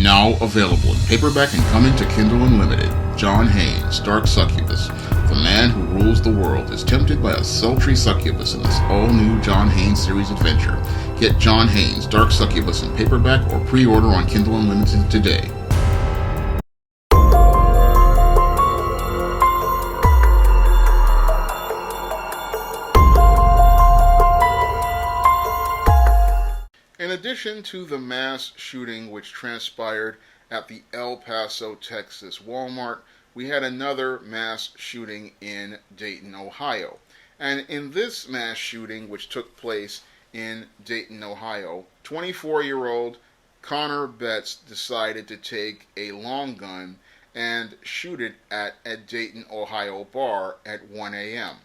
Now available in paperback and coming to Kindle Unlimited. John Haynes, Dark Succubus. The man who rules the world is tempted by a sultry succubus in this all-new John Haynes series adventure. Get John Haynes, Dark Succubus in paperback or pre-order on Kindle Unlimited today. In addition to the mass shooting which transpired at the El Paso, Texas Walmart, we had another mass shooting in Dayton, Ohio. And in this mass shooting, which took place in Dayton, Ohio, 24-year-old Connor Betts decided to take a long gun and shoot it at a Dayton, Ohio bar at 1 a.m.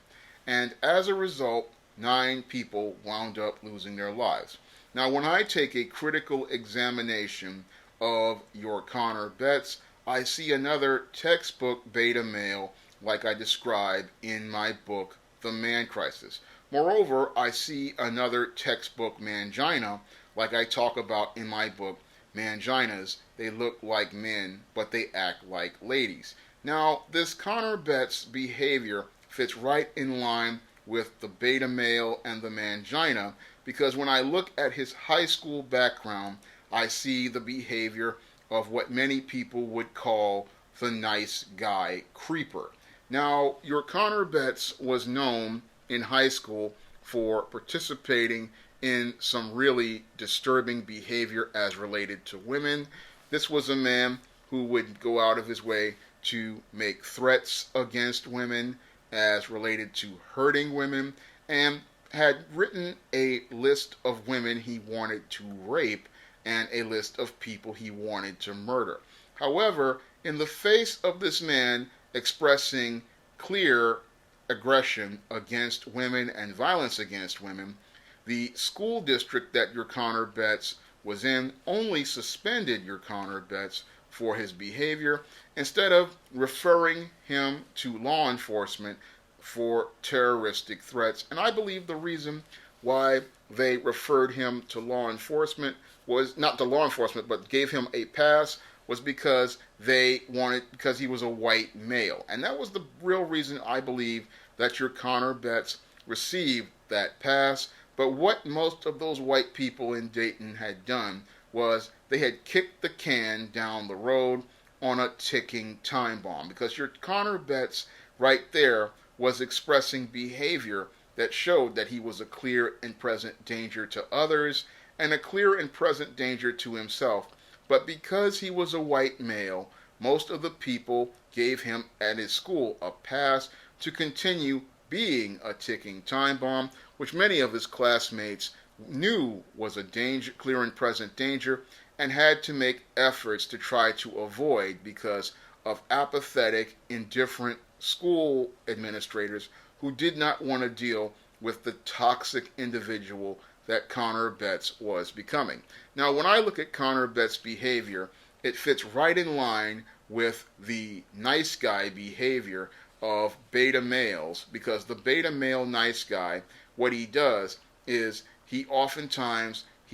And as a result, 9 people wound up losing their lives. Now, when I take a critical examination of your Connor Betts, I see another textbook beta male like I describe in my book, The Man Crisis. Moreover, I see another textbook mangina like I talk about in my book, Manginas. They look like men, but they act like ladies. Now, this Connor Betts behavior fits right in line with the beta male and the mangina, because when I look at his high school background, I see the behavior of what many people would call the nice guy creeper. Now, your Connor Betts was known in high school for participating in some really disturbing behavior as related to women. This was a man who would go out of his way to make threats against women as related to hurting women, and had written a list of women he wanted to rape and a list of people he wanted to murder. However, in the face of this man expressing clear aggression against women and violence against women, the school district that your Connor Betts was in only suspended your Connor Betts for his behavior instead of referring him to law enforcement for terroristic threats. And I believe the reason why they referred him to law enforcement was not to law enforcement, but gave him a pass, was because because he was a white male. And that was the real reason I believe that your Connor Betts received that pass. But what most of those white people in Dayton had done was they had kicked the can down the road on a ticking time bomb, because your Connor Betts right there was expressing behavior that showed that he was a clear and present danger to others and a clear and present danger to himself. But because he was a white male, most of the people gave him at his school a pass to continue being a ticking time bomb, which many of his classmates knew was a danger, clear and present danger, and had to make efforts to try to avoid because of apathetic, indifferent school administrators who did not want to deal with the toxic individual that Connor Betts was becoming. Now, when I look at Connor Betts' behavior, it fits right in line with the nice guy behavior of beta males, because the beta male nice guy, what he does is he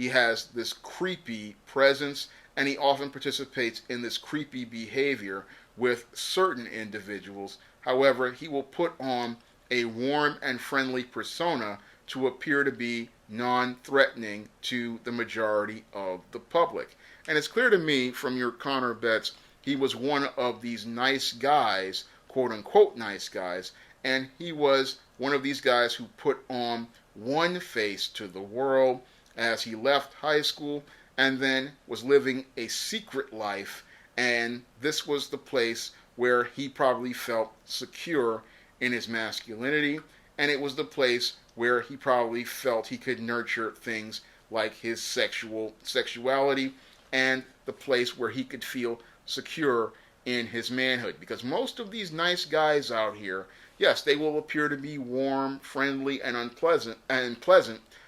has this creepy presence, and he often participates in this creepy behavior with certain individuals. However, he will put on a warm and friendly persona to appear to be non-threatening to the majority of the public. And it's clear to me from your Connor Betts, he was one of these nice guys, quote-unquote nice guys, and he was one of these guys who put on one face to the world as he left high school and then was living a secret life, and this was the place where he probably felt secure in his masculinity, and it was the place where he probably felt he could nurture things like his sexuality, and the place where he could feel secure in his manhood. Because most of these nice guys out here, yes, they will appear to be warm, friendly, and pleasant,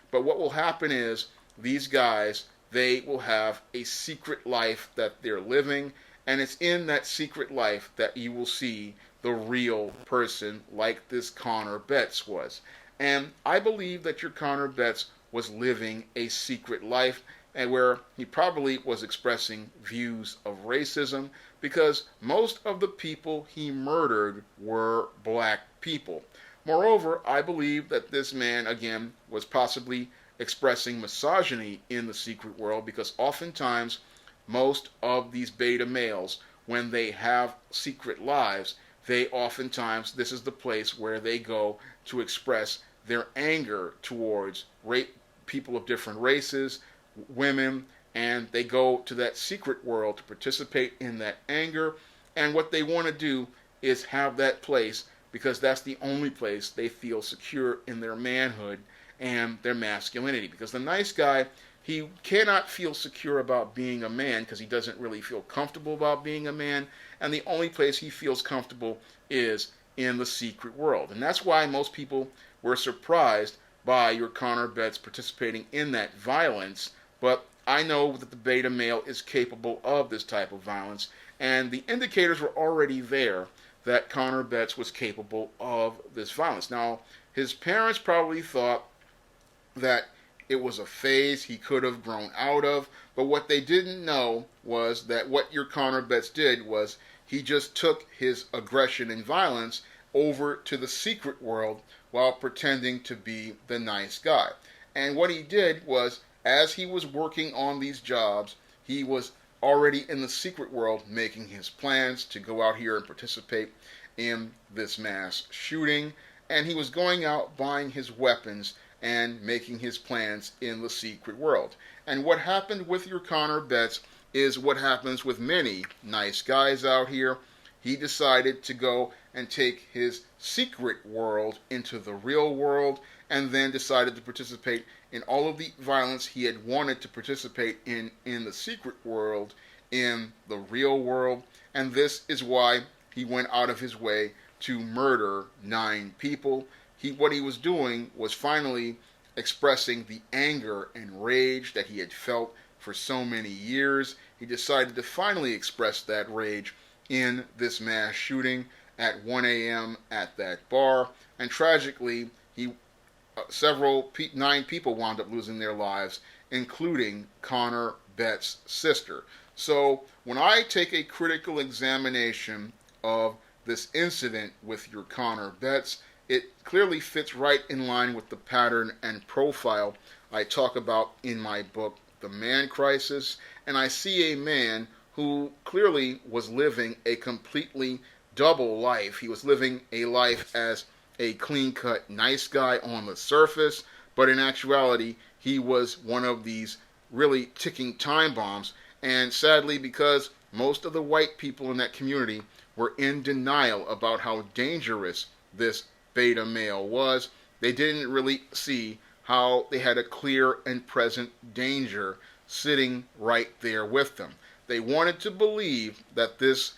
but what will happen is these guys, they will have a secret life that they're living, and it's in that secret life that you will see the real person like this Connor Betts was. And I believe that your Connor Betts was living a secret life, and where he probably was expressing views of racism because most of the people he murdered were black people. Moreover, I believe that this man, again, was possibly expressing misogyny in the secret world because oftentimes most of these beta males, when they have secret lives, they oftentimes, this is the place where they go to express their anger towards people of different races, women, and they go to that secret world to participate in that anger. And what they want to do is have that place because that's the only place they feel secure in their manhood and their masculinity. Because the nice guy, he cannot feel secure about being a man because he doesn't really feel comfortable about being a man. And the only place he feels comfortable is in the secret world. And that's why most people were surprised by your Connor Betts participating in that violence. But I know that the beta male is capable of this type of violence. And the indicators were already there that Connor Betts was capable of this violence. Now, his parents probably thought that it was a phase he could have grown out of, but what they didn't know was that what your Connor Betts did was he just took his aggression and violence over to the secret world while pretending to be the nice guy. And what he did was, as he was working on these jobs, he was already in the secret world making his plans to go out here and participate in this mass shooting. And he was going out buying his weapons and making his plans in the secret world. And what happened with your Connor Betts is what happens with many nice guys out here. He decided to go and take his secret world into the real world and then decided to participate in all of the violence he had wanted to participate in the secret world in the real world. And this is why he went out of his way to murder 9 people. What he was doing was finally expressing the anger and rage that he had felt for so many years. He decided to finally express that rage in this mass shooting at 1 a.m. at that bar. And tragically, 9 people wound up losing their lives, including Connor Betts' sister. So when I take a critical examination of this incident with your Connor Betts, it clearly fits right in line with the pattern and profile I talk about in my book, The Man Crisis. And I see a man who clearly was living a completely double life. He was living a life as a clean-cut, nice guy on the surface, but in actuality, he was one of these really ticking time bombs. And sadly, because most of the white people in that community were in denial about how dangerous this beta male was, they didn't really see how they had a clear and present danger sitting right there with them. They wanted to believe that this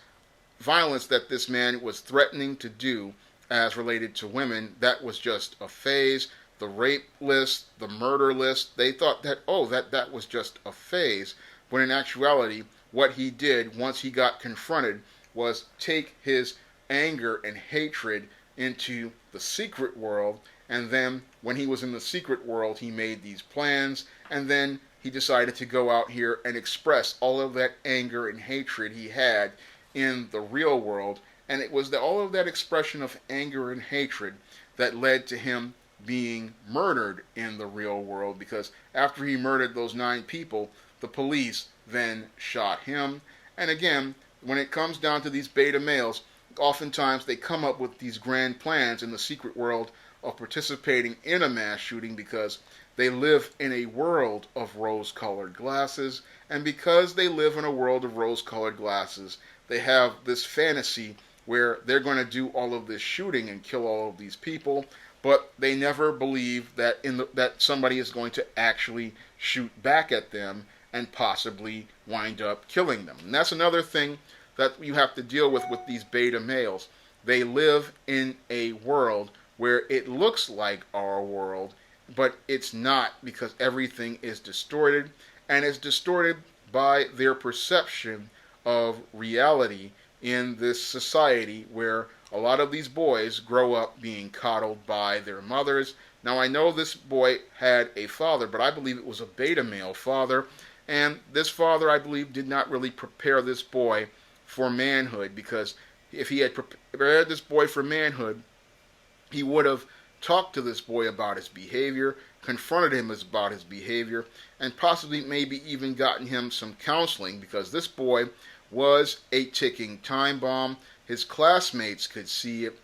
violence that this man was threatening to do as related to women, that was just a phase. The rape list, the murder list, they thought that, that was just a phase. But in actuality, what he did once he got confronted was take his anger and hatred into the secret world. And then when he was in the secret world, he made these plans. And then he decided to go out here and express all of that anger and hatred he had in the real world. And it was all of that expression of anger and hatred that led to him being murdered in the real world, because after he murdered those 9 people, the police then shot him. And again, when it comes down to these beta males, oftentimes they come up with these grand plans in the secret world of participating in a mass shooting because they live in a world of rose-colored glasses. And because they live in a world of rose-colored glasses, they have this fantasy where they're going to do all of this shooting and kill all of these people, but they never believe that that somebody is going to actually shoot back at them and possibly wind up killing them. And that's another thing that you have to deal with these beta males. They live in a world where it looks like our world, but it's not, because everything is distorted, and it's distorted by their perception of reality in this society where a lot of these boys grow up being coddled by their mothers, Now, I know this boy had a father, but I believe it was a beta male father. And this father, I believe, did not really prepare this boy for manhood, because if he had prepared this boy for manhood, he would have talked to this boy about his behavior, confronted him about his behavior, and possibly maybe even gotten him some counseling, because this boy was a ticking time bomb. His classmates could see it,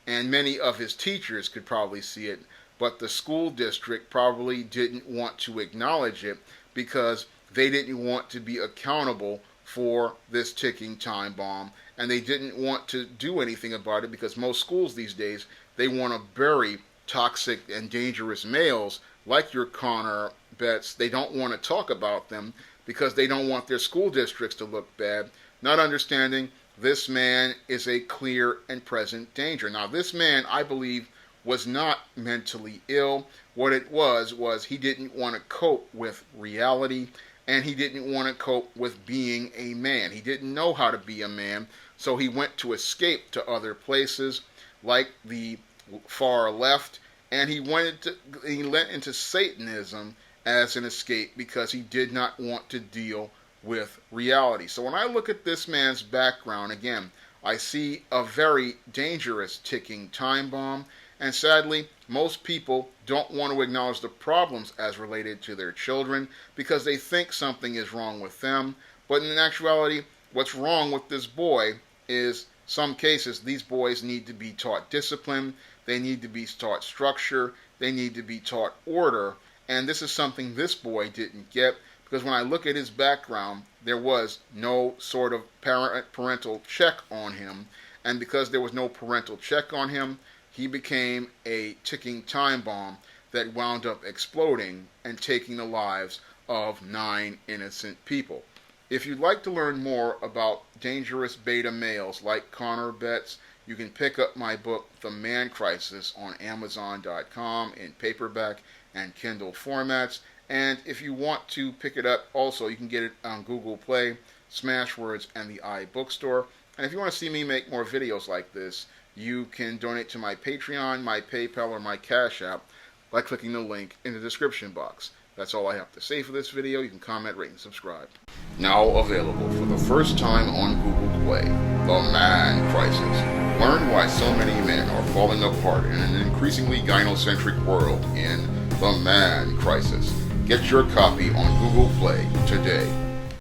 and many of his teachers could probably see it, but the school district probably didn't want to acknowledge it because they didn't want to be accountable for this ticking time bomb, and they didn't want to do anything about it, because most schools these days, they want to bury toxic and dangerous males like your Connor Betts. They don't want to talk about them because they don't want their school districts to look bad, not understanding this man is a clear and present danger. Now, this man, I believe, was not mentally ill. What it was he didn't want to cope with reality, and he didn't want to cope with being a man. He didn't know how to be a man, so he went to escape to other places like the far left, and he went into Satanism as an escape because he did not want to deal with reality. So when I look at this man's background, again, I see a very dangerous ticking time bomb, and sadly, most people don't want to acknowledge the problems as related to their children because they think something is wrong with them. But in actuality, what's wrong with this boy is some cases these boys need to be taught discipline, they need to be taught structure, they need to be taught order, and this is something this boy didn't get, because when I look at his background, there was no sort of parental check on him, and because there was no parental check on him, he became a ticking time bomb that wound up exploding and taking the lives of 9 innocent people. If you'd like to learn more about dangerous beta males like Connor Betts, you can pick up my book, The Man Crisis, on Amazon.com in paperback and Kindle formats. And if you want to pick it up, also, you can get it on Google Play, Smashwords, and the iBookstore. And if you want to see me make more videos like this, you can donate to my Patreon, my PayPal, or my Cash App by clicking the link in the description box. That's all I have to say for this video. You can comment, rate, and subscribe. Now available for the first time on Google Play, The Man Crisis. Learn why so many men are falling apart in an increasingly gynocentric world in The Man Crisis. Get your copy on Google Play today.